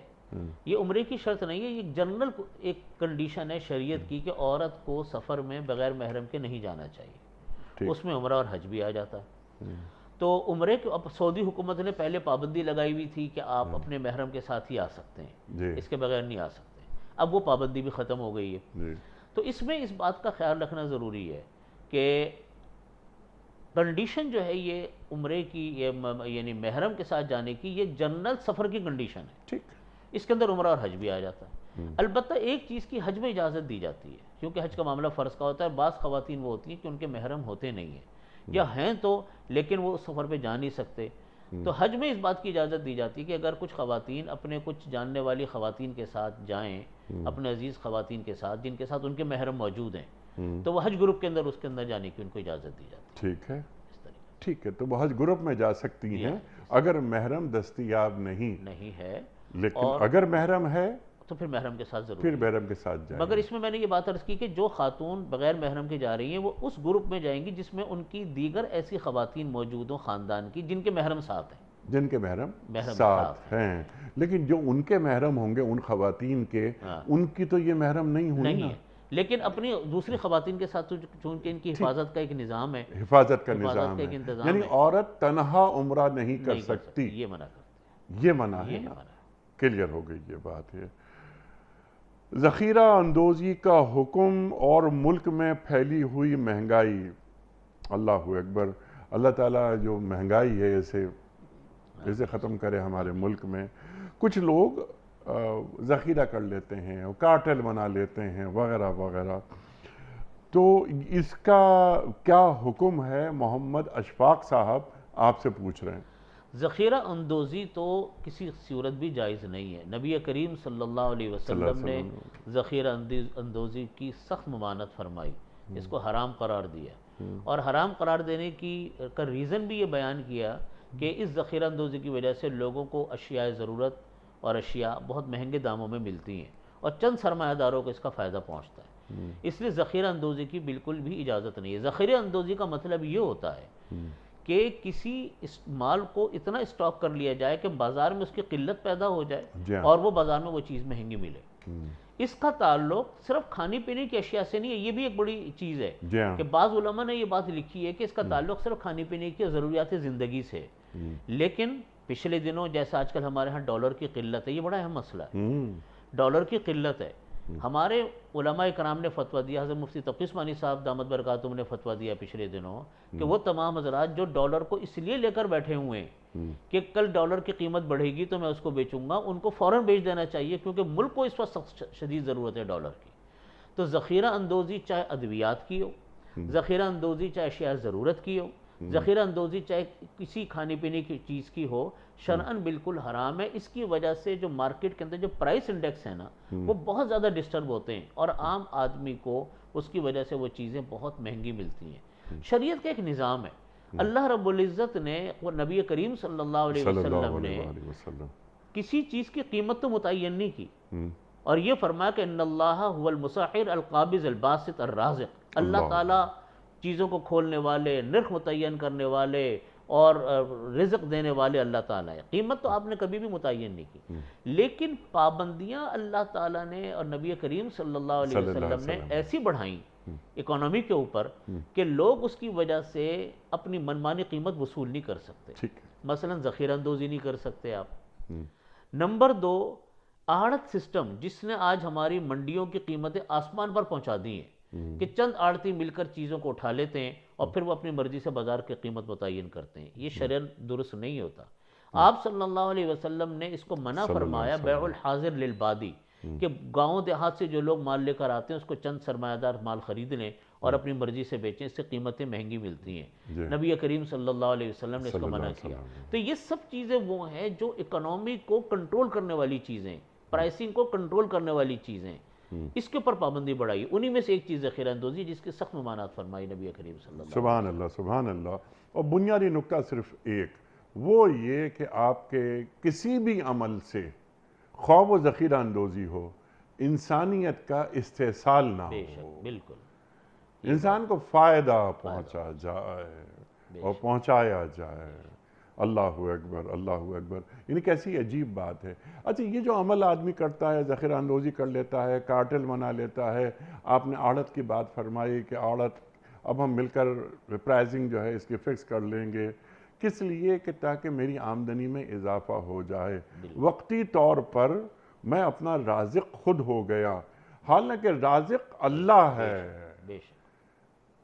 یہ عمرے کی شرط نہیں ہے، یہ جنرل ایک کنڈیشن ہے شریعت کی کہ عورت کو سفر میں بغیر محرم کے نہیں جانا چاہیے. اس میں عمرہ اور حج بھی آ جاتا ہے. تو عمرے کے اب سعودی حکومت نے پہلے پابندی لگائی ہوئی تھی کہ آپ اپنے محرم کے ساتھ ہی آ سکتے ہیں، اس کے بغیر نہیں آ سکتے. اب وہ پابندی بھی ختم ہو گئی ہے. تو اس میں اس بات کا خیال رکھنا ضروری ہے کہ کنڈیشن جو ہے یہ عمرے کی یعنی محرم کے ساتھ جانے کی یہ جنرل سفر کی کنڈیشن ہے. اس کے اندر عمرہ اور حج بھی آ جاتا ہے. البتہ ایک چیز کی حج میں اجازت دی جاتی ہے کیونکہ حج کا معاملہ فرض کا ہوتا ہے. بعض خواتین وہ ہوتی ہیں کہ ان کے محرم ہوتے نہیں ہیں یا ہیں تو لیکن وہ سفر پہ جا نہیں سکتے. تو حج میں اس بات کی اجازت دی جاتی ہے کہ اگر کچھ خواتین اپنے کچھ جاننے والی خواتین کے ساتھ جائیں، اپنے عزیز خواتین کے ساتھ جن کے ساتھ ان کے محرم موجود ہیں، تو وہ حج گروپ کے اندر اس کے اندر جانے کی ان کو اجازت دی جاتی ہے۔ ٹھیک ہے، اس طریقے ٹھیک ہے، تو وہ حج گروپ میں جا سکتی ہیں اگر محرم دستیاب نہیں ہے، لیکن اور اگر محرم ہے تو پھر محرم کے ساتھ ضرور پھر محرم کے ساتھ جائیں۔ مگر اس میں نے یہ بات عرض کی کہ جو خاتون بغیر محرم کے جا رہی ہیں وہ اس گروپ میں جائیں گی جس میں ان کی دیگر ایسی خواتین موجود ہوں خاندان کی جن کے محرم ساتھ ہیں، جن کے محرم محرم ساتھ ہیں، لیکن جو ان کے محرم ہوں گے ان خواتین کے، ان کی تو یہ محرم نہیں ہوئی نہیں نا، ہے، لیکن اپنی دوسری خواتین کے ساتھ چونکہ ان کی حفاظت کا ایک نظام ہے، حفاظت کا حفاظت نظام کا ایک ہے، انتظام یعنی ہے، عورت تنہا عمرہ نہیں کر نہیں کر سکتی، یہ منع کرتے یہ منع ہیں، ہے یہ نا، منع ہے۔ کلیئر ہو گئی یہ بات ہے۔ ذخیرہ اندوزی کا حکم اور ملک میں پھیلی ہوئی مہنگائی، اللہ اکبر، اللہ تعالیٰ جو مہنگائی ہے اسے ختم کرے ہمارے ملک میں۔ کچھ لوگ ذخیرہ کر لیتے ہیں، کارٹل بنا لیتے ہیں وغیرہ وغیرہ، تو اس کا کیا حکم ہے؟ محمد اشفاق صاحب آپ سے پوچھ رہے ہیں۔ ذخیرہ اندوزی تو کسی صورت بھی جائز نہیں ہے، نبی کریم صلی اللہ علیہ وسلم نے ذخیرہ اندوزی کی سخت ممانعت فرمائی، اس کو حرام قرار دیا، اور حرام قرار دینے کا ریزن بھی یہ بیان کیا کہ اس ذخیرہ اندوزی کی وجہ سے لوگوں کو اشیاء ضرورت اور اشیاء بہت مہنگے داموں میں ملتی ہیں اور چند سرمایہ داروں کو اس کا فائدہ پہنچتا ہے، اس لیے ذخیرہ اندوزی کی بالکل بھی اجازت نہیں ہے۔ ذخیرہ اندوزی کا مطلب یہ ہوتا ہے کہ کسی مال کو اتنا اسٹاک کر لیا جائے کہ بازار میں اس کی قلت پیدا ہو جائے اور وہ بازار میں وہ چیز مہنگی ملے۔ اس کا تعلق صرف کھانے پینے کی اشیاء سے نہیں ہے، یہ بھی ایک بڑی چیز ہے کہ بعض علماء نے یہ بات لکھی ہے کہ اس کا تعلق صرف کھانے پینے کی ضروریات زندگی سے، لیکن پچھلے دنوں جیسا آج کل ہمارے ہاں ڈالر کی قلت ہے، یہ بڑا اہم مسئلہ ہے، ڈالر کی قلت ہے۔ ہمارے علماء کرام نے فتویٰ دیا، حضرت مفتی تقی عثمانی صاحب دامت برکاتہم نے فتویٰ دیا پچھلے دنوں کہ وہ تمام حضرات جو ڈالر کو اس لیے لے کر بیٹھے ہوئے ہیں کہ کل ڈالر کی قیمت بڑھے گی تو میں اس کو بیچوں گا، ان کو فوراً بیچ دینا چاہیے کیونکہ ملک کو اس وقت سخت شدید ضرورت ہے ڈالر کی۔ تو ذخیرہ اندوزی چاہے ادویات کی ہو، ذخیرہ اندوزی چاہے اشیاء ضرورت کی ہو، ذخیرہ اندوزی چاہے کسی کھانے پینے کی چیز کی ہو، شرعاً بالکل حرام ہے۔ اس کی وجہ سے جو مارکیٹ کے اندر جو پرائس انڈیکس ہے نا وہ بہت زیادہ ڈسٹرب ہوتے ہیں اور عام آدمی کو اس کی وجہ سے وہ چیزیں بہت مہنگی ملتی ہیں۔ شریعت کا ایک نظام ہے، اللہ رب العزت نے اور نبی کریم صلی اللہ علیہ وسلم نے کسی چیز کی قیمت تو متعین نہیں کی، اور یہ فرمایا کہ ان اللہ هو المسحر القابض الباسط الرازق، اللہ تعالیٰ چیزوں کو کھولنے والے، نرخ متعین کرنے والے اور رزق دینے والے اللہ تعالیٰ ہے۔ قیمت تو آپ نے کبھی بھی متعین نہیں کی، لیکن پابندیاں اللہ تعالیٰ نے اور نبی کریم صلی اللہ علیہ وسلم نے ایسی بڑھائیں اکانومی کے اوپر کہ لوگ اس کی وجہ سے اپنی منمانی قیمت وصول نہیں کر سکتے۔ مثلا ذخیرہ اندوزی نہیں کر سکتے آپ۔ نمبر دو، آڑت سسٹم جس نے آج ہماری منڈیوں کی قیمتیں آسمان پر پہنچا دی ہیں کہ چند آڑتی مل کر چیزوں کو اٹھا لیتے ہیں اور پھر وہ اپنی مرضی سے بازار کی قیمت متعین کرتے ہیں، یہ شرعاً درست نہیں ہوتا۔ آپ صلی اللہ علیہ وسلم نے اس کو منع فرمایا بیع الحاضر للبادی، کہ گاؤں دیہات سے جو لوگ مال لے کر آتے ہیں اس کو چند سرمایہ دار مال خرید لیں اور اپنی مرضی سے بیچیں، اس سے قیمتیں مہنگی ملتی ہیں۔ نبی کریم صلی اللہ علیہ وسلم نے اس کو منع کیا۔ تو یہ سب چیزیں وہ ہیں جو اکنامی کو کنٹرول کرنے والی چیزیں، پرائسنگ کو کنٹرول کرنے والی چیزیں، اس کے اوپر پابندی بڑھائی۔ انہی میں سے ایک چیز ذخیرہ اندوزی جس کی سخت ممانعت فرمائی نبی کریم صلی اللہ علیہ وسلم۔ سبحان اللہ، سبحان اللہ۔ اور بنیادی نکتہ صرف ایک، وہ یہ کہ آپ کے کسی بھی عمل سے خواہ وہ ذخیرہ اندوزی ہو، انسانیت کا استحصال نہ ہو، بالکل انسان کو فائدہ پہنچا جائے اور پہنچایا جائے۔ اللہ اکبر، اللہ اکبر، یعنی کیسی عجیب بات ہے۔ اچھا، یہ جو عمل آدمی کرتا ہے، ذخیرہ اندوزی کر لیتا ہے، کارٹل بنا لیتا ہے، آپ نے آڑت کی بات فرمائی کہ آڑت اب ہم مل کر پرائزنگ جو ہے اس کی فکس کر لیں گے، کس لیے؟ کہ تاکہ میری آمدنی میں اضافہ ہو جائے، وقتی طور پر میں اپنا رازق خود ہو گیا، حالانکہ رازق اللہ ہے،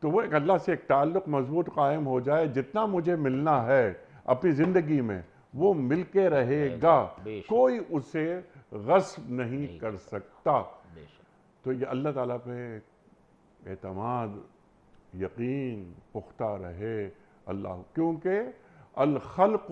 تو وہ ایک اللہ سے ایک تعلق مضبوط قائم ہو جائے، جتنا مجھے ملنا ہے اپنی زندگی میں وہ مل کے رہے گا، کوئی اسے غصب نہیں کر سکتا۔ تو یہ اللہ تعالیٰ پہ اعتماد، یقین پختہ رہے اللہ، کیونکہ الخلق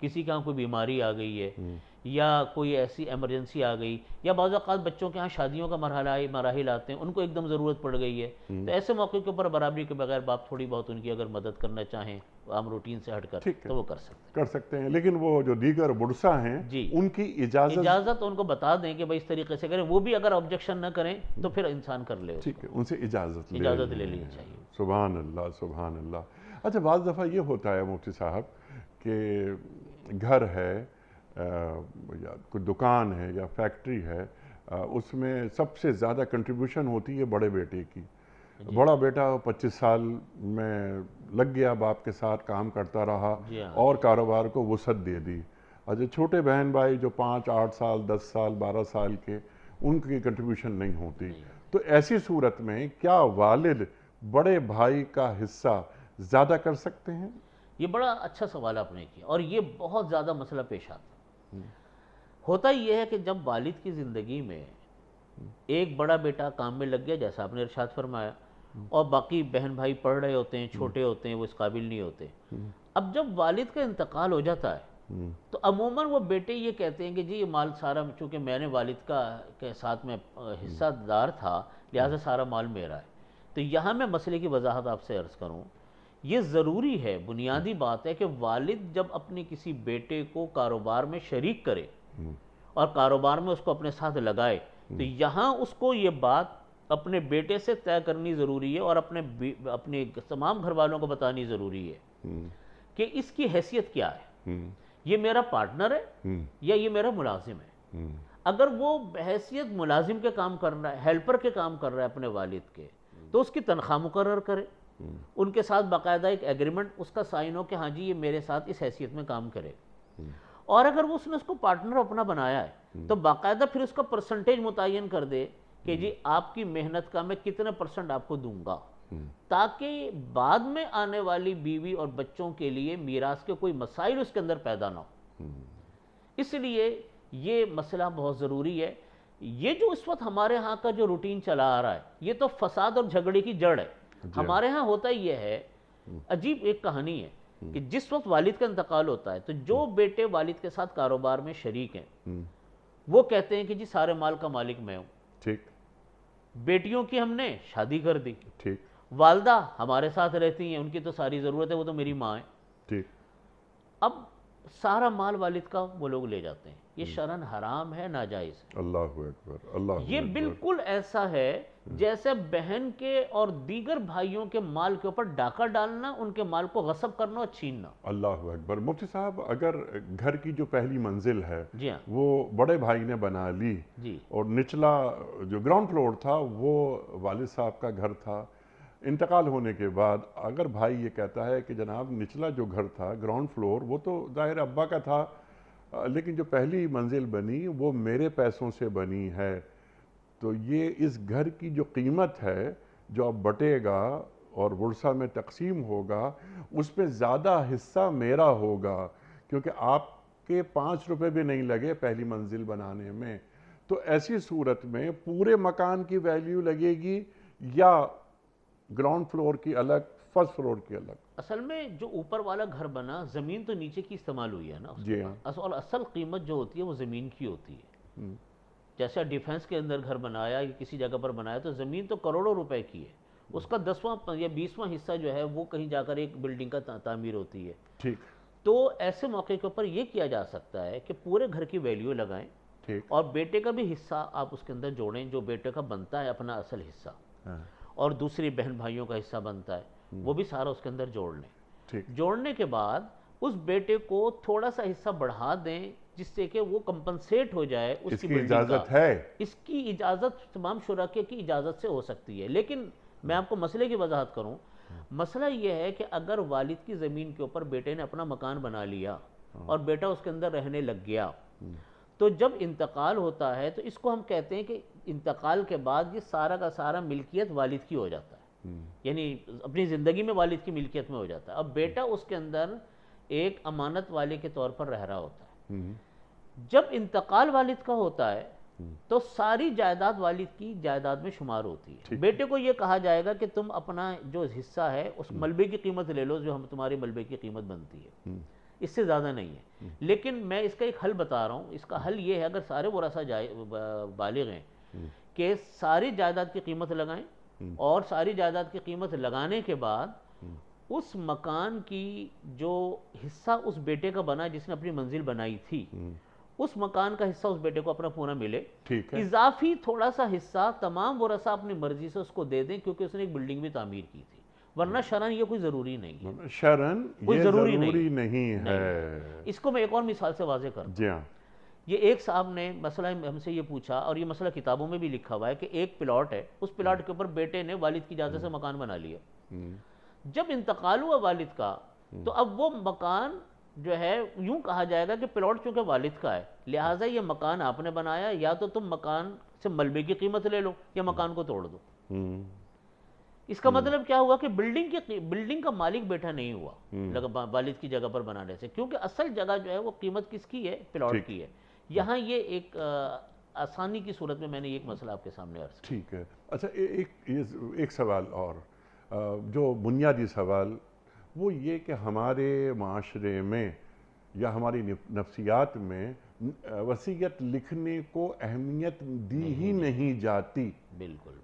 کسی کے ہاں کوئی بیماری آ گئی ہے یا کوئی ایسی ایمرجنسی آ گئی، یا بعض اوقات بچوں کے ہاں شادیوں کا مراحل آتے ہیں، ان کو ایک دم ضرورت پڑ گئی ہے، تو ایسے موقع کے اوپر برابری کے بغیر باپ تھوڑی بہت ان کی اگر مدد کرنا چاہیں عام روٹین سے ہٹ کر ٹھیک ہے، تو وہ کر سکتے ہیں۔ کر سکتے ہیں، لیکن وہ جو دیگر ورثہ ہیں جی، ان کی اجازت ان کو بتا دیں کہ بھائی اس طریقے سے کریں، وہ بھی اگر آبجیکشن نہ کریں تو پھر انسان کر لے، ٹھیک ہے، ان سے اجازت اجازت لے لینی چاہیے۔ سبحان اللہ، سبحان اللہ۔ اچھا، بعض دفعہ یہ ہوتا ہے مفتی صاحب کہ گھر ہے یا کوئی دکان ہے یا فیکٹری ہے، اس میں سب سے زیادہ کنٹریبیوشن ہوتی ہے بڑے بیٹے کی۔ بڑا بیٹا 25 سال میں لگ گیا، باپ کے ساتھ کام کرتا رہا جی ہاں، اور کاروبار کو وسعت دے دی۔ اچھا، چھوٹے بہن بھائی جو 5 8 سال 10 سال 12 سال کے، ان کی کنٹریبیوشن نہیں ہوتی، تو ایسی صورت میں کیا والد بڑے بھائی کا حصہ زیادہ کر سکتے ہیں؟ یہ بڑا اچھا سوال آپ نے کیا، اور یہ بہت زیادہ مسئلہ پیش آتا ہے۔ ہوتا یہ ہے کہ جب والد کی زندگی میں ایک بڑا بیٹا کام میں لگ گیا، جیسا آپ نے ارشاد فرمایا، اور باقی بہن بھائی پڑھ رہے ہوتے ہیں، چھوٹے ہوتے ہیں، وہ اس قابل نہیں ہوتے، اب جب والد کا انتقال ہو جاتا ہے تو عموماً وہ بیٹے یہ کہتے ہیں کہ جی یہ مال سارا، چونکہ میں نے والد کے ساتھ میں حصہ دار تھا، لہٰذا سارا مال میرا ہے۔ تو یہاں میں مسئلے کی وضاحت آپ سے عرض کروں، یہ ضروری ہے، بنیادی بات ہے کہ والد جب اپنے کسی بیٹے کو کاروبار میں شریک کرے اور کاروبار میں اس کو اپنے ساتھ لگائے، تو یہاں اس کو یہ بات اپنے بیٹے سے طے کرنی ضروری ہے اور اپنے تمام گھر والوں کو بتانی ضروری ہے کہ اس کی حیثیت کیا ہے، یہ میرا پارٹنر ہے یا یہ میرا ملازم ہے۔ اگر وہ بحیثیت ملازم کے کام کر رہا ہے، ہیلپر کے کام کر رہا ہے اپنے والد کے، تو اس کی تنخواہ مقرر کرے، ان کے ساتھ باقاعدہ ایک ایگریمنٹ اس کا سائن ہو کہ ہاں جی یہ میرے ساتھ اس حیثیت میں کام کرے، اور اگر وہ اس نے اس کو پارٹنر اپنا بنایا ہے تو باقاعدہ پھر اس کا پرسنٹیج متعین کر دے کہ جی آپ کی محنت کا میں کتنے % آپ کو دوں گا، تاکہ بعد میں آنے والی بیوی اور بچوں کے لیے میراث کے کوئی مسائل اس کے اندر پیدا نہ ہو۔ اس لیے یہ مسئلہ بہت ضروری ہے۔ یہ جو اس وقت ہمارے ہاں کا جو روٹین چلا آ رہا ہے، یہ تو فساد اور جھگڑے کی جڑ ہے۔ ہمارے ہاں ہوتا یہ ہے، عجیب ایک کہانی ہے کہ جس وقت والد کا انتقال ہوتا ہے تو جو بیٹے والد کے ساتھ کاروبار میں شریک ہیں وہ کہتے ہیں کہ جی سارے مال کا مالک میں ہوں، ٹھیک، بیٹیوں کی ہم نے شادی کر دی، ٹھیک، والدہ ہمارے ساتھ رہتی ہیں، ان کی تو ساری ضرورت ہے، وہ تو میری ماں ہے، ٹھیک، اب سارا مال والد کا وہ لوگ لے جاتے ہیں۔ یہ شرعاً حرام ہے، ناجائز ہے۔ اللہ اکبر، اللہ یہ اکبر، بالکل ایسا ہے جیسے بہن کے اور دیگر بھائیوں کے مال کے اوپر ڈاکہ ڈالنا، ان کے مال کو غصب کرنا اور چھیننا۔ اللہ اکبر۔ مفتی صاحب، اگر گھر کی جو پہلی منزل ہے جی ہاں، وہ بڑے بھائی نے بنا لی جی اور نچلا جو گراؤنڈ فلور تھا وہ والد صاحب کا گھر تھا، انتقال ہونے کے بعد اگر بھائی یہ کہتا ہے کہ جناب نچلا جو گھر تھا گراؤنڈ فلور وہ تو ظاہر ابا کا تھا، لیکن جو پہلی منزل بنی وہ میرے پیسوں سے بنی ہے، تو یہ اس گھر کی جو قیمت ہے جو اب بٹے گا اور ورثہ میں تقسیم ہوگا، اس میں زیادہ حصہ میرا ہوگا، کیونکہ آپ کے 5 روپے بھی نہیں لگے پہلی منزل بنانے میں۔ تو ایسی صورت میں پورے مکان کی ویلیو لگے گی یا گراؤنڈ فلور کی الگ، فرسٹ فلور کی الگ؟ اصل میں جو اوپر والا گھر بنا، زمین تو نیچے کی استعمال ہوئی ہے نا، جی ہاں، اصل قیمت جو ہوتی ہے وہ زمین کی ہوتی ہے۔ جیسے ڈیفنس کے اندر گھر بنایا یا کسی جگہ پر بنایا تو زمین تو کروڑوں روپے کی ہے، اس کا 10واں یا 20واں حصہ جو ہے وہ کہیں جا کر ایک بلڈنگ کا تعمیر ہوتی ہے۔ ٹھیک، تو ایسے موقع کے اوپر یہ کیا جا سکتا ہے کہ پورے گھر کی ویلیو لگائیں ٹھیک، اور بیٹے کا بھی حصہ آپ اس کے اندر جوڑیں، جو بیٹے کا بنتا ہے اپنا اصل حصہ، اور دوسری بہن بھائیوں کا حصہ بنتا ہے وہ بھی سارا اس کے اندر جوڑ لیں۔ ٹھیک، جوڑنے کے بعد اس بیٹے کو تھوڑا سا حصہ بڑھا دیں جس سے کہ وہ کمپنسیٹ ہو جائے اس اس کی کی بلڈنگ کا۔ اجازت ہے؟ اس کی اجازت تمام شرکاء کی اجازت سے ہو سکتی ہے، لیکن میں آپ کو مسئلے کی وضاحت کروں۔ مسئلہ یہ ہے کہ اگر والد کی زمین کے اوپر بیٹے نے اپنا مکان بنا لیا اور بیٹا اس کے اندر رہنے لگ گیا، تو جب انتقال ہوتا ہے تو اس کو ہم کہتے ہیں کہ انتقال کے بعد یہ سارا کا سارا ملکیت والد کی ہو جاتا ہے، یعنی اپنی زندگی میں والد کی ملکیت میں ہو جاتا ہے۔ اب بیٹا اس کے اندر ایک امانت والے کے طور پر رہ رہا ہوتا ہے۔ جب انتقال والد کا ہوتا ہے تو ساری جائیداد والد کی جائیداد میں شمار ہوتی ہے۔ بیٹے کو یہ کہا جائے گا کہ تم اپنا جو حصہ ہے اس ملبے کی قیمت لے لو جو ہم تمہارے ملبے کی قیمت بنتی ہے، اس سے زیادہ نہیں ہے. لیکن میں اس کا ایک حل بتا رہا ہوں. اس کا حل یہ ہے اگر سارے ورثہ بالغ ہیں کہ ساری جائیداد کی قیمت لگائیں اور ساری جائیداد کی قیمت لگانے کے بعد اس مکان کی جو حصہ اس بیٹے کا بنا جس نے اپنی منزل بنائی تھی اس مکان کا حصہ اس بیٹے کو اپنا پورا ملے. اضافی تھوڑا سا حصہ تمام ورثہ اپنی مرضی سے اس کو دے دیں کیونکہ اس نے ایک بلڈنگ بھی تعمیر کی تھی. ورنہ شرعن یہ کوئی ضروری نہیں ہے. شرعن کوئی یہ ضروری نہیں ہے. اس کو میں ایک اور مثال سے واضح کروں. جی ہاں. یہ ایک صاحب نے مسئلہ ہم سے یہ پوچھا اور یہ مسئلہ کتابوں میں بھی لکھا ہوا ہے کہ ایک پلاٹ ہے, اس پلاٹ کے اوپر بیٹے نے والد کی اجازت سے مکان بنا لیا. جب انتقال ہوا والد کا تو اب وہ مکان جو ہے یوں کہا جائے گا کہ پلاٹ چونکہ والد کا ہے لہٰذا یہ مکان آپ نے بنایا, یا تو تم مکان سے ملبے کی قیمت لے لو یا مکان کو توڑ دو. اس کا مطلب کیا ہوا کہ بلڈنگ کا مالک بیٹھا نہیں ہوا والد کی جگہ پر بنانے سے, کیونکہ اصل جگہ جو ہے وہ قیمت کس کی ہے؟ پلاٹ کی ہے. یہاں یہ ایک آسانی کی صورت میں نے ایک مسئلہ آپ کے سامنے عرض کیا. ٹھیک ہے. اچھا ایک سوال اور جو بنیادی سوال وہ یہ کہ ہمارے معاشرے میں یا ہماری نفسیات میں وصیت لکھنے کو اہمیت دی ہی نہیں جاتی. بالکل.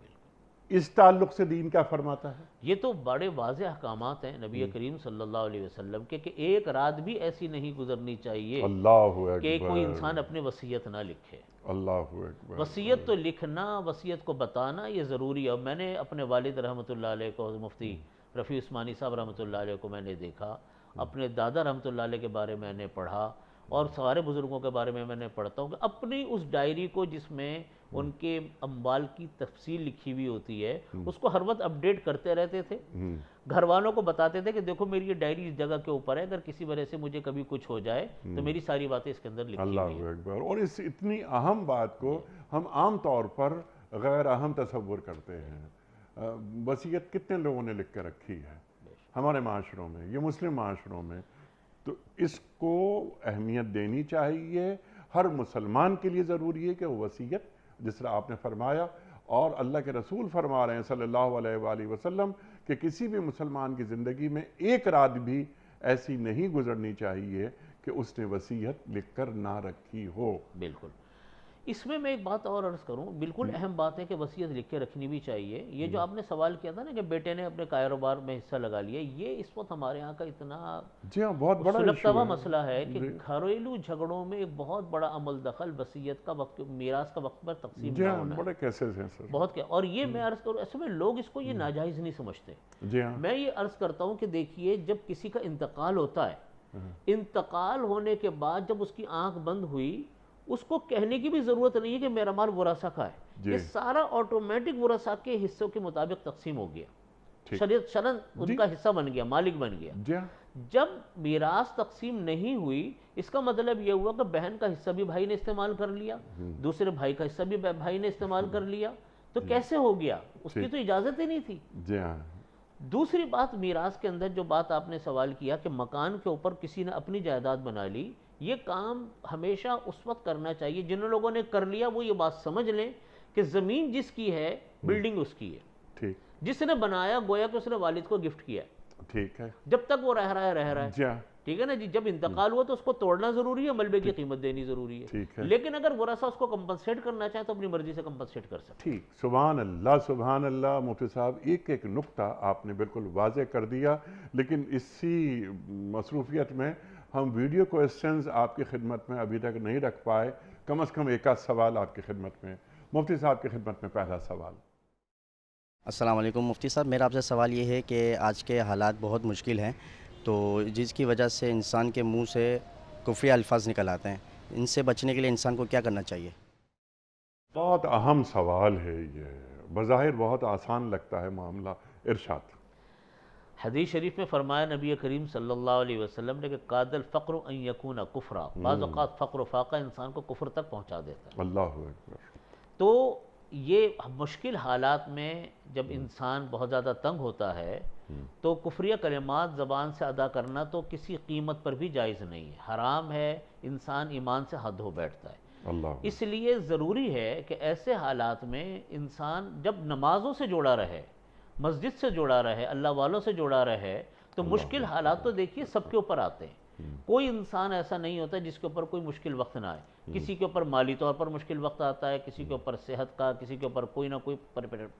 اس تعلق سے دین کیا فرماتا ہے؟ یہ تو بڑے واضح احکامات ہیں نبی کریم صلی اللہ علیہ وسلم کے کہ ایک رات بھی ایسی نہیں گزرنی چاہیے کہ کوئی انسان اپنے وصیت نہ لکھے. اللہ اکبر. وصیت تو لکھنا, وصیت کو بتانا یہ ضروری ہے. میں نے اپنے والد رحمۃ اللہ علیہ کو, مفتی رفیع عثمانی صاحب رحمۃ اللہ علیہ کو میں نے دیکھا, اپنے دادا رحمۃ اللہ علیہ کے بارے میں نے پڑھا اور سارے بزرگوں کے بارے میں نے پڑھتا ہوں کہ اپنی اس ڈائری کو جس میں ان کے اموال کی تفصیل لکھی ہوئی ہوتی ہے اس کو ہر وقت اپڈیٹ کرتے رہتے تھے. گھر والوں کو بتاتے تھے کہ دیکھو میری یہ ڈائری اس جگہ کے اوپر ہے, اگر کسی وجہ سے مجھے کبھی کچھ ہو جائے تو میری ساری باتیں اس کے اندر لکھی ہوئی ہیں. اللہ اکبر. اور اس اتنی اہم بات کو ہم عام طور پر غیر اہم تصور کرتے ہیں. وصیت کتنے لوگوں نے لکھ کے رکھی ہے ہمارے معاشروں میں, یہ مسلم معاشروں میں. تو اس کو اہمیت دینی چاہیے. ہر مسلمان کے لیے ضروری ہے کہ وہ وصیت جس طرح آپ نے فرمایا اور اللہ کے رسول فرما رہے ہیں صلی اللہ علیہ وآلہ وسلم کہ کسی بھی مسلمان کی زندگی میں ایک رات بھی ایسی نہیں گزرنی چاہیے کہ اس نے وصیت لکھ کر نہ رکھی ہو. بالکل. اس میں ایک بات اور عرض کروں, بالکل اہم بات ہے کہ وصیت لکھ کے رکھنی بھی چاہیے. یہ جو آپ نے سوال کیا تھا نا کہ بیٹے نے اپنے کاروبار میں حصہ لگا لیا, یہ اس وقت ہمارے ہاں کا اتنا بہت بڑا سلگتا مسئلہ ہے کہ گھریلو جھگڑوں میں ایک بہت بڑا عمل دخل وصیت کا وقت, میراث کا وقت پر تقسیم نہ ہونا ہے. بڑے کیسز ہیں سر, بہت کیا. اور یہ میں عرض کروں اصل میں لوگ اس کو یہ ناجائز نہیں سمجھتے. میں یہ عرض کرتا ہوں کہ دیکھیے جب کسی کا انتقال ہوتا ہے, انتقال ہونے کے بعد جب اس کی آنکھ بند ہوئی اس کو کہنے کی بھی ضرورت نہیں ہے کہ میرا مال ورثہ کا ہے. یہ سارا آٹومیٹک ورثہ کے حصوں کے مطابق تقسیم ہو گیا. شرعاً ان کا حصہ بن گیا, مالک بن گیا. جب میراث تقسیم نہیں ہوئی اس کا مطلب یہ ہوا کہ بہن کا حصہ بھی بھائی نے استعمال کر لیا, دوسرے بھائی کا حصہ بھی بھائی نے استعمال کر لیا. تو کیسے ہو گیا؟ اس کی تو اجازت ہی نہیں تھی. دوسری بات میراث کے اندر جو بات آپ نے سوال کیا کہ مکان کے اوپر کسی نے اپنی جائیداد بنا لی, یہ کام ہمیشہ اس وقت کرنا چاہیے جن لوگوں نے کر لیا وہ یہ بات سمجھ لیں کہ زمین جس کی ہے بلڈنگ اس کی ہے. جس نے بنایا گویا کہ اس نے والد کو گفٹ کیا ہے. جب تک وہ رہ رہا ہے ٹھیک ہے نا جی. جب انتقال ہوا تو اس کو توڑنا ضروری ہے, ملبے کی قیمت دینی ضروری ہے. لیکن اگر ورثہ اس کو کمپنسیٹ کرنا چاہے تو اپنی مرضی سے کمپنسیٹ کر سکتے. ٹھیک. سبحان اللہ سبحان اللہ. مفتی صاحب ایک نقطہ آپ نے بالکل واضح کر دیا, لیکن اسی مصروفیت میں ہم ویڈیو کوئسچنز آپ کی خدمت میں ابھی تک نہیں رکھ پائے. کم از کم ایک آدھ سوال آپ کی خدمت میں. مفتی صاحب کی خدمت میں پہلا سوال. السلام علیکم مفتی صاحب. میرا آپ سے سوال یہ ہے کہ آج کے حالات بہت مشکل ہیں تو جس کی وجہ سے انسان کے منہ سے کفری الفاظ نکل آتے ہیں, ان سے بچنے کے لیے انسان کو کیا کرنا چاہیے؟ بہت اہم سوال ہے یہ. بظاہر بہت آسان لگتا ہے معاملہ. ارشاد. حدیث شریف میں فرمایا نبی کریم صلی اللہ علیہ وسلم نے کہ قاد الفقر ان یکون کفرا. بعض اوقات فقر و فاقہ انسان کو کفر تک پہنچا دیتا ہے. اللہ اکبر. تو یہ مشکل حالات میں جب انسان بہت زیادہ تنگ ہوتا ہے تو کفریہ کلمات زبان سے ادا کرنا تو کسی قیمت پر بھی جائز نہیں ہے, حرام ہے. انسان ایمان سے حد ہو بیٹھتا ہے. اس لیے ضروری ہے کہ ایسے حالات میں انسان جب نمازوں سے جوڑا رہے, مسجد سے جوڑا رہے, اللہ والوں سے جوڑا رہے, تو مشکل حالات تو دیکھیے سب کے اوپر آتے ہیں. کوئی انسان ایسا نہیں ہوتا جس کے اوپر کوئی مشکل وقت نہ آئے. کسی کے اوپر مالی طور پر مشکل وقت آتا ہے, کسی کے اوپر صحت کا, کسی کے اوپر کوئی نہ کوئی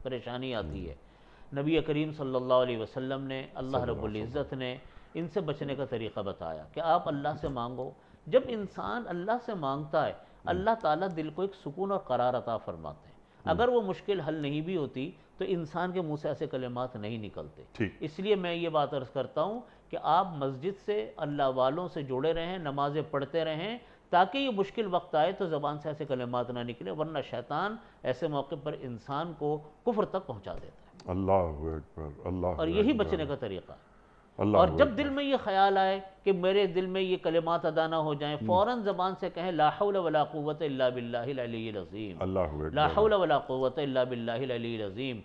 پریشانی آتی ہے. نبی کریم صلی اللہ علیہ وسلم نے, اللہ رب العزت نے ان سے بچنے کا طریقہ بتایا کہ آپ اللہ سے مانگو. جب انسان اللہ سے مانگتا ہے اللہ تعالیٰ دل کو ایک سکون اور قرار عطا فرماتے ہیں. اگر وہ مشکل حل نہیں بھی ہوتی تو انسان کے منہ سے ایسے کلمات نہیں نکلتے. اس لیے میں یہ بات عرض کرتا ہوں کہ آپ مسجد سے, اللہ والوں سے جڑے رہیں, نمازیں پڑھتے رہیں, تاکہ یہ مشکل وقت آئے تو زبان سے ایسے کلمات نہ نکلے, ورنہ شیطان ایسے موقع پر انسان کو کفر تک پہنچا دیتا ہے. اللہ اکبر, اللہ. اور یہی بچنے کا طریقہ ہے. اور جب دل میں یہ خیال آئے کہ میرے دل میں یہ کلمات ادا نہ ہو جائیں, فوراً زبان سے کہیں لا حول ولا قوت الا باللہ العلی العظیم, لا حول ولا قوت الا باللہ العلی العظیم.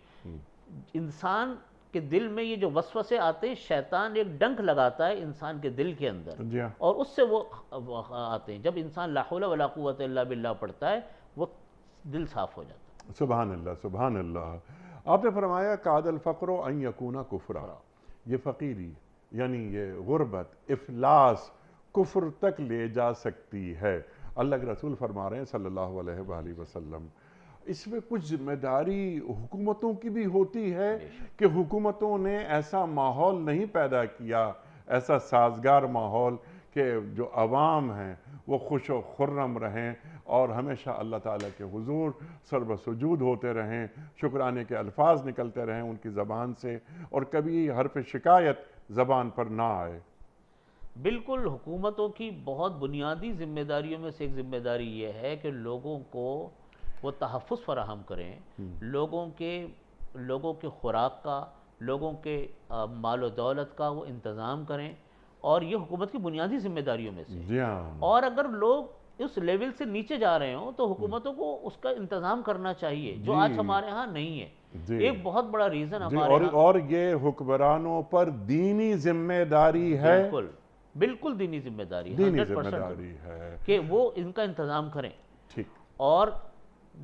انسان کے دل میں یہ جو وسوسے آتے ہیں, شیطان ایک ڈنک لگاتا ہے انسان کے دل کے اندر, اور اس سے وہ آتے ہیں. جب انسان لا حول ولا قوت الا باللہ پڑھتا ہے وہ دل صاف ہو جاتا ہے. سبحان اللہ, سبحان اللہ. آپ نے فرمایا کاد الفقر ان یکون کفرا, یہ فقیری یعنی یہ غربت, افلاس, کفر تک لے جا سکتی ہے. اللہ کے رسول فرما رہے ہیں صلی اللہ علیہ وآلہ وسلم, اس میں کچھ ذمہ داری حکومتوں کی بھی ہوتی ہے کہ حکومتوں نے ایسا ماحول نہیں پیدا کیا, ایسا سازگار ماحول کہ جو عوام ہیں وہ خوش و خرم رہیں اور ہمیشہ اللہ تعالیٰ کے حضور سر سجود ہوتے رہیں, شکرانے کے الفاظ نکلتے رہیں ان کی زبان سے, اور کبھی حرف شکایت زبان پر نہ آئے. بالکل, حکومتوں کی بہت بنیادی ذمہ داریوں میں سے ایک ذمہ داری یہ ہے کہ لوگوں کو وہ تحفظ فراہم کریں, لوگوں کے خوراک کا, لوگوں کے مال و دولت کا وہ انتظام کریں, اور یہ حکومت کی بنیادی ذمہ داریوں میں سے. اور اگر لوگ اس لیول سے نیچے جا رہے ہوں تو حکومتوں کو اس کا انتظام کرنا چاہیے, جو آج ہمارے ہاں نہیں ہے. ایک بہت بڑا ریزن ہمارے ہاں, اور یہ حکمرانوں پر دینی ذمہ داری ہے. بالکل دینی ذمہ داری ہے, دینی ذمہ داری ہے کہ وہ ان کا انتظام کریں. ٹھیک. اور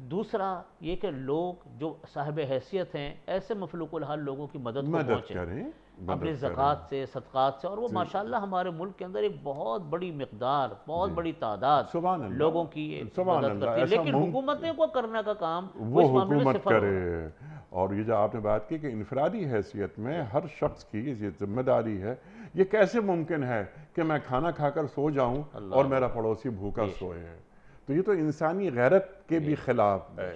دوسرا یہ کہ لوگ جو صاحب حیثیت ہیں ایسے مفلوق الحال لوگوں کی مدد کو پہنچیں اپنے زکوٰۃ سے, صدقات سے. اور وہ ماشاءاللہ ہمارے ملک کے اندر ایک بہت بڑی مقدار, بہت بڑی تعداد لوگوں کی مدد کرتی ہے, لیکن حکومتیں کو کرنے کا کام وہ حکومت کرے. اور یہ جو آپ نے بات کی کہ انفرادی حیثیت میں ہر شخص کی یہ ذمہ داری ہے, یہ کیسے ممکن ہے کہ میں کھانا کھا کر سو جاؤں اور میرا پڑوسی بھوکا سوئے؟ تو یہ تو انسانی غیرت کے بھی خلاف ہے.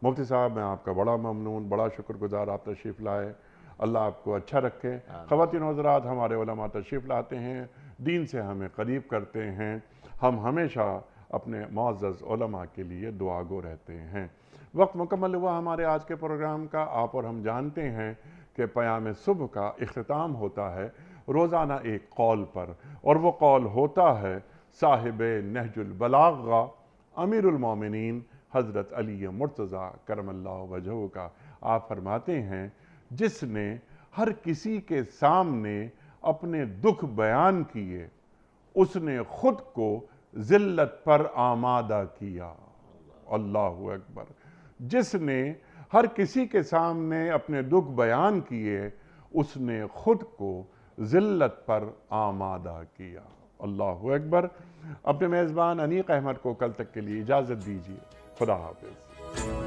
مفتی صاحب, میں آپ کا بڑا ممنون, بڑا شکر گزار, آپ تشریف لائے, اللہ آپ کو اچھا رکھے. خواتین و حضرات, ہمارے علماء تشریف لاتے ہیں, دین سے ہمیں قریب کرتے ہیں, ہم ہمیشہ اپنے معزز علماء کے لیے دعا گو رہتے ہیں. وقت مکمل ہوا ہمارے آج کے پروگرام کا. آپ اور ہم جانتے ہیں کہ پیام صبح کا اختتام ہوتا ہے روزانہ ایک قول پر, اور وہ قول ہوتا ہے صاحب نہج البلاغہ امیر المومنین حضرت علی مرتضیٰ کرم اللہ وجہہ کا. آپ فرماتے ہیں جس نے ہر کسی کے سامنے اپنے دکھ بیان کیے اس نے خود کو ذلت پر آمادہ کیا. اللہ اکبر. جس نے ہر کسی کے سامنے اپنے دکھ بیان کیے اس نے خود کو ذلت پر آمادہ کیا. اللہ اکبر. اپنے میزبان انیق احمد کو کل تک کے لیے اجازت دیجیے. خدا حافظ.